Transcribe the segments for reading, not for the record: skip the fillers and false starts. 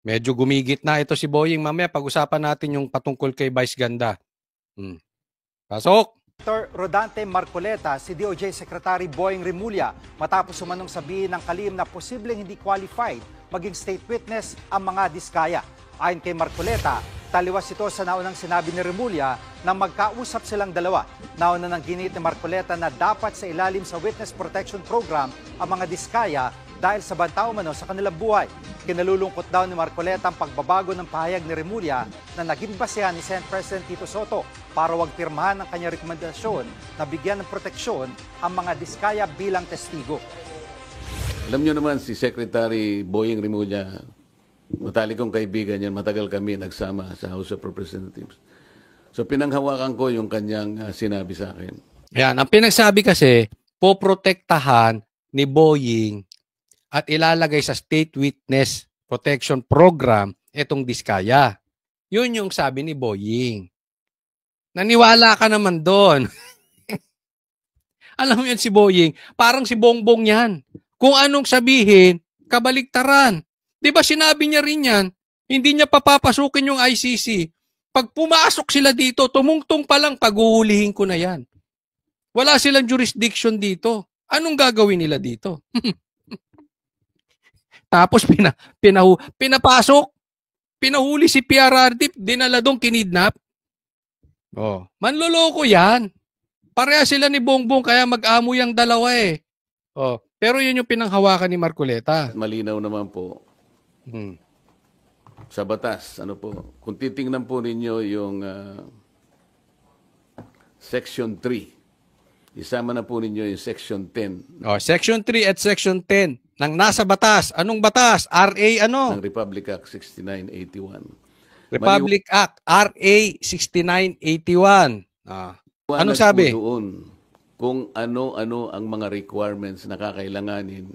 Medyo gumigit na ito si Boying. Mamaya pag-usapan natin yung patungkol kay Vice Ganda. Pasok! Dr. Rodante Marcoleta, si DOJ Secretary Boying Rimulya, matapos umanong sabihin ng kalihim na posibleng hindi qualified maging state witness ang mga diskaya. Ayon kay Marcoleta, taliwas ito sa naunang sinabi ni Rimulya na magkausap silang dalawa. Nauna nang ginit ni Marcoleta na dapat sa ilalim sa Witness Protection Program ang mga diskaya dahil sa banta umano sa kanilang buhay. Kinalulungkot daw ni Marcoleta ang pagbabago ng pahayag ni Rimulya na naging basehan ni Senate President Tito Soto para wag pirmahan ang kanyang rekomendasyon na bigyan ng proteksyon ang mga diskaya bilang testigo. Alam nyo naman si Secretary Boying Rimulya, matalik kong kaibigan yan, matagal kami nagsama sa House of Representatives. So pinanghawakan ko yung kanyang sinabi sa akin. Yan, ang pinagsabi kasi, poprotektahan ni Boying at ilalagay sa State Witness Protection Program itong diskaya. Yun yung sabi ni Boying. Naniwala ka naman doon. Alam mo yan si Boying, parang si Bongbong yan. Kung anong sabihin, kabaliktaran. Di ba sinabi niya rin yan, hindi niya papapasukin yung ICC. Pag pumasok sila dito, tumungtong pa lang, paghuhulihin ko na yan. Wala silang jurisdiction dito. Anong gagawin nila dito? Tapos pinapasok, pinahuli si PRRD, dinala doon, kinidnap. Oh, manloloko yan. Pareha sila ni Bongbong, kaya mag-amoy ang dalawa eh. Oh, pero yun yung pinanghawakan ni Marcoleta. Malinaw naman po. Sa batas, ano po, kung titingnan po ninyo yung Section 3, isama na po ninyo yung Section 10. Oh, Section 3 at Section 10 ng nasa batas. Anong batas? RA ano? Ng Republic Act 6981. Republic Act, RA 6981. Anong sabi? Doon kung ano-ano ang mga requirements na kakailanganin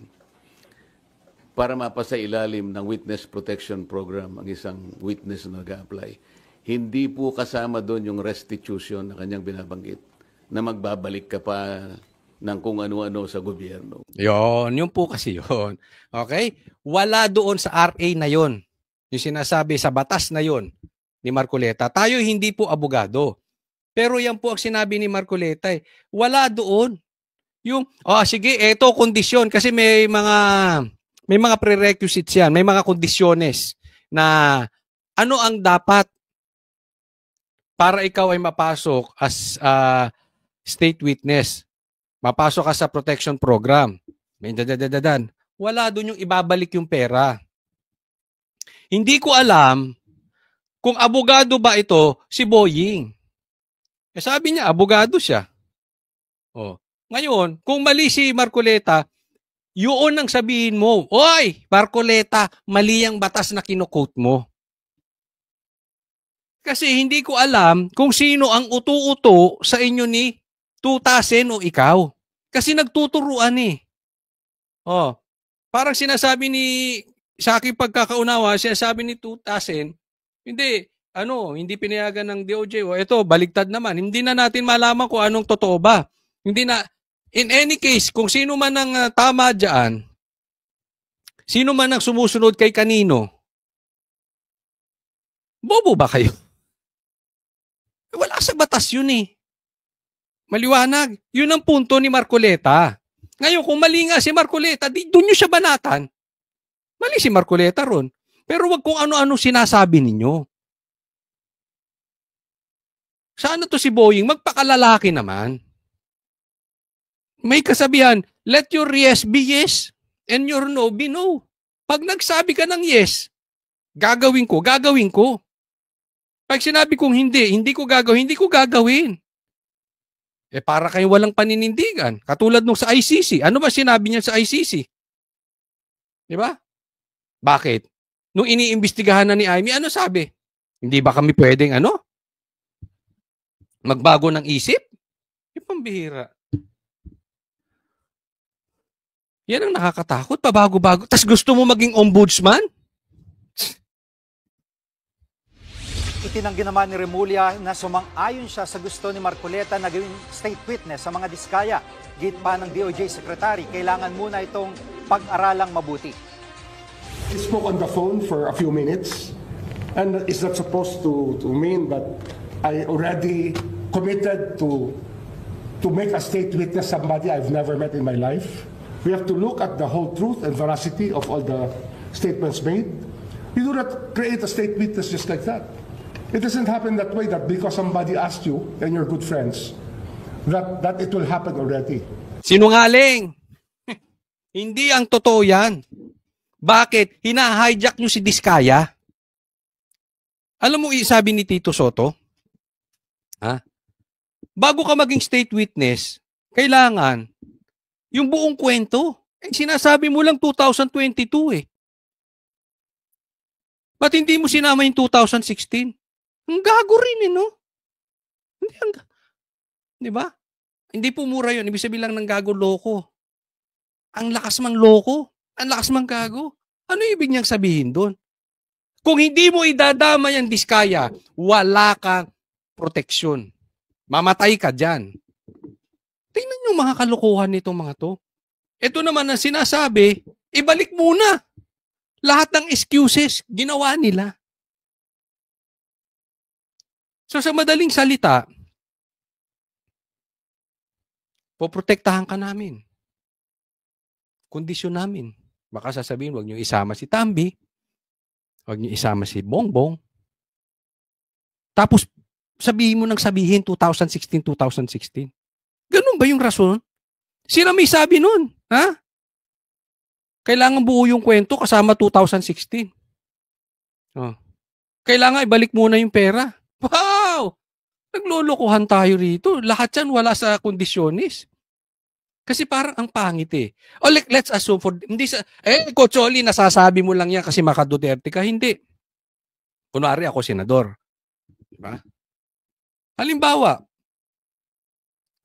para mapasa ilalim ng Witness Protection Program ang isang witness na nag-a-apply. Hindi po kasama doon yung restitution na kanyang binabanggit na magbabalik ka pa ng kung ano-ano sa gobyerno. Yun po kasi yun. Okay? Wala doon sa RA na yun. Yung sinasabi sa batas na yun ni Marcoleta. Tayo hindi po abogado. Pero yan po ang sinabi ni Marcoleta. Wala doon. Yung, sige, eto kondisyon. Kasi may mga prerequisites yan. May mga kondisyones na ano ang dapat para ikaw ay mapasok as state witness. Mapasok ka sa protection program. May dadadadan. Wala doon yung ibabalik yung pera. Hindi ko alam kung abogado ba ito si Boying. Sabi niya, abogado siya. Ngayon, kung mali si Marcoleta, yun ang sabihin mo, oy, Marcoleta, mali ang batas na kinukote mo. Kasi hindi ko alam kung sino ang utu-uto sa inyo ni Tutasen o ikaw. Kasi nagtuturuan eh. Parang sinasabi sa aking pagkakaunawa, sinasabi ni Tutasen, hindi pinayagan ng DOJ. Ito, baligtad naman. Hindi na natin malaman kung anong totoo ba. In any case, kung sino man ang tama dyan, sino man ang sumusunod kay kanino, bobo ba kayo? Wala sa batas yun eh. Maliwanag. Yun ang punto ni Marcoleta. Ngayon, kung mali nga si Marcoleta, doon nyo siya banatan. Mali si Marcoleta ron. Pero wag kung ano-ano sinasabi ninyo. Sana to si Boying, magpakalalaki naman. May kasabihan, let your yes be yes and your no be no. Pag nagsabi ka ng yes, gagawin ko. Pag sinabi kong hindi ko gagawin. Para kayo walang paninindigan. Katulad nung sa ICC. Ano ba sinabi niya sa ICC? Di ba? Bakit? Nung iniimbestigahan na ni Amy, ano sabi? Hindi ba kami pwedeng magbago ng isip? Pambihira. Yan ang nakakatakot, pabago-bago. Tas gusto mo maging ombudsman? Itinanggi naman ni Rimulya na sumang-ayon siya sa gusto ni Marcoleta na gawing state witness sa mga diskaya. Git pa ng DOJ Secretary, kailangan muna itong pag-aralang mabuti. He spoke on the phone for a few minutes, and is that supposed to mean that I already committed to make a state witness somebody I've never met in my life? We have to look at the whole truth and veracity of all the statements made. You do not create a state witness just like that. It doesn't happen that way, that because somebody asked you and you're good friends, that it will happen already. Sinungaling! Hindi ang totoo yan. Bakit? Hina-hijack nyo si Diskaya. Alam mo, sabi ni Tito Soto, bago ka maging state witness, kailangan yung buong kwento. Sinasabi mo lang 2022 eh. Ba't hindi mo sinama yung 2016? Ang gago rin eh, no? Di ba? Hindi po mura yun. Ibig sabihin lang ng gago, loko. Ang lakas mang loko. Ang lakas mang gago. Ano ibig niyang sabihin doon? Kung hindi mo idadama yung Diskaya, wala kang proteksyon. Mamatay ka dyan. Tingnan niyo mga kalokohan nitong mga to. Ito naman ang sinasabi, ibalik muna. Lahat ng excuses, ginawa nila. So sa madaling salita, poprotektahan ka namin. Kondisyon namin. Baka sasabihin, huwag niyo isama si Tambi. Huwag niyo isama si Bongbong. Tapos, sabihin mo nang sabihin 2016. Ganun ba yung rason? Sino may sabi nun? Ha? Kailangan buo yung kwento kasama 2016. Oh. Kailangan ibalik muna yung pera. Wow! Naglolokohan tayo rito. Lahat yan wala sa kondisyonis. Kasi parang ang pangit eh. O let's assume Coach Oli, nasasabi mo lang yan kasi maka-Duterte ka. Hindi. Kunwari ako senador. Diba? Halimbawa,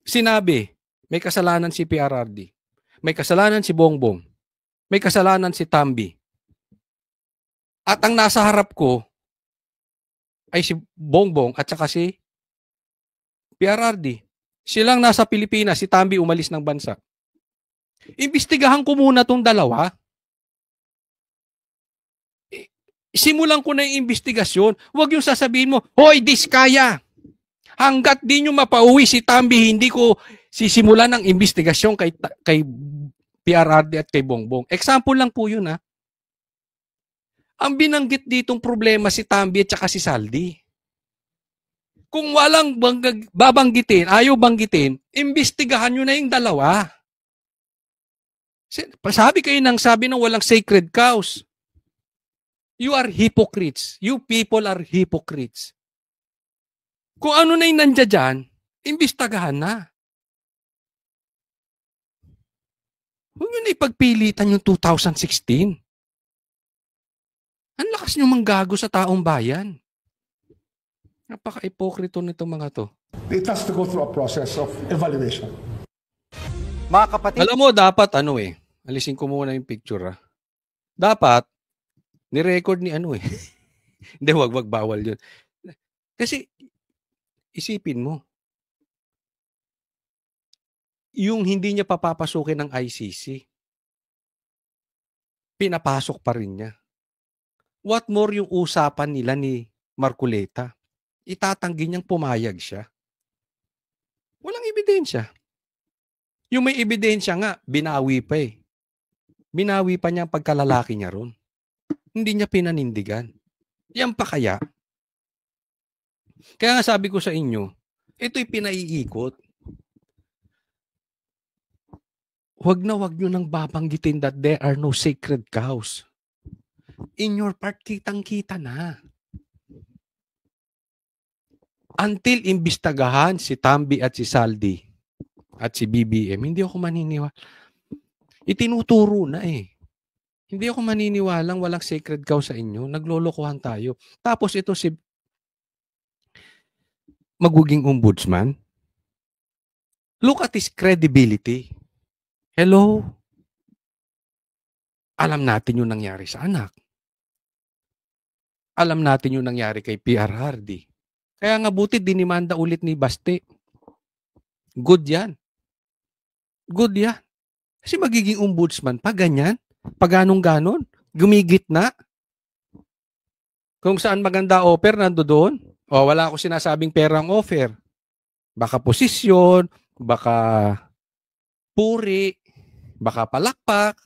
sinabi, may kasalanan si PRRD. May kasalanan si Bongbong. May kasalanan si Tambi. At ang nasa harap ko ay si Bongbong at saka si PRRD. Silang nasa Pilipinas, si Tambi umalis ng bansa. Imbestigahan ko muna tong dalawa. Simulan ko na yung investigasyon. Huwag yung sasabihin mo, hoy, Diskaya! Hanggat di nyo mapauwi si Tambi, hindi ko sisimulan ng investigasyon kay PRRD at kay Bongbong. Example lang po yun, ha? Ang binanggit ditong problema si Tambi at saka si Saldi. Kung walang babanggitin, ayaw banggitin, imbestigahan nyo na yung dalawa. Sabi ng walang sacred cows. You are hypocrites. You people are hypocrites. Kung ano na yung nandiyan dyan, imbestigahan na. Huwag nyo na ipagpilitan yung 2016. Ang lakas nyo manggago sa taong bayan. Napaka-ipokrito nito mga to. It has to go through a process of evaluation. Mga kapatid, Alam mo, dapat alisin ko muna yung picture Dapat, ni-record ni Hindi, wag bawal yun. Kasi, isipin mo, yung hindi niya papapasukin ng ICC, pinapasok pa rin niya. What more yung usapan nila ni Marcoleta? Itatanggi niyang pumayag siya. Walang ebidensya. Yung may ebidensya nga, binawi pa eh. Binawi pa niya ang pagkalalaki niya ron. Hindi niya pinanindigan. Yan pa kaya? Kaya nga sabi ko sa inyo, ito'y pinaiikot. Huwag nyo nang babanggitin that there are no sacred cows. In your part, kitang-kita na. Until imbestagahan si Tambi at si Saldi at si BBM, hindi ako maniniwala. Itinuturo na eh. Hindi ako maniniwalang walang sacred cow sa inyo. Naglolokohan tayo. Tapos ito si maguging ombudsman. Look at his credibility. Hello? Alam natin yung nangyari sa anak. Alam natin yung nangyari kay PRRD. Kaya nga buti dinimanda ulit ni Baste. Good yan. Good yan. Kasi magiging ombudsman pa ganyan. Pag ganon-ganon. Gumigitna. Kung saan maganda offer, nandoon. O, wala ako sinasabing perang offer. Baka posisyon, baka puri, baka palakpak.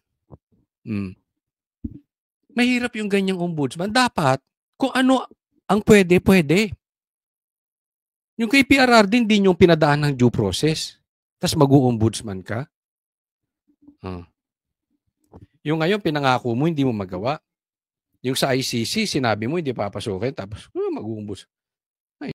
Mahirap yung ganyang ombudsman. Dapat, kung ano ang pwede, pwede. Yung kay PRRD, hindi yung pinadaan ng due process. Tapos mag-ombudsman ka. Yung ngayon, pinangako mo, hindi mo magawa. Yung sa ICC, sinabi mo, hindi papasukin. Tapos, mag-ombudsman.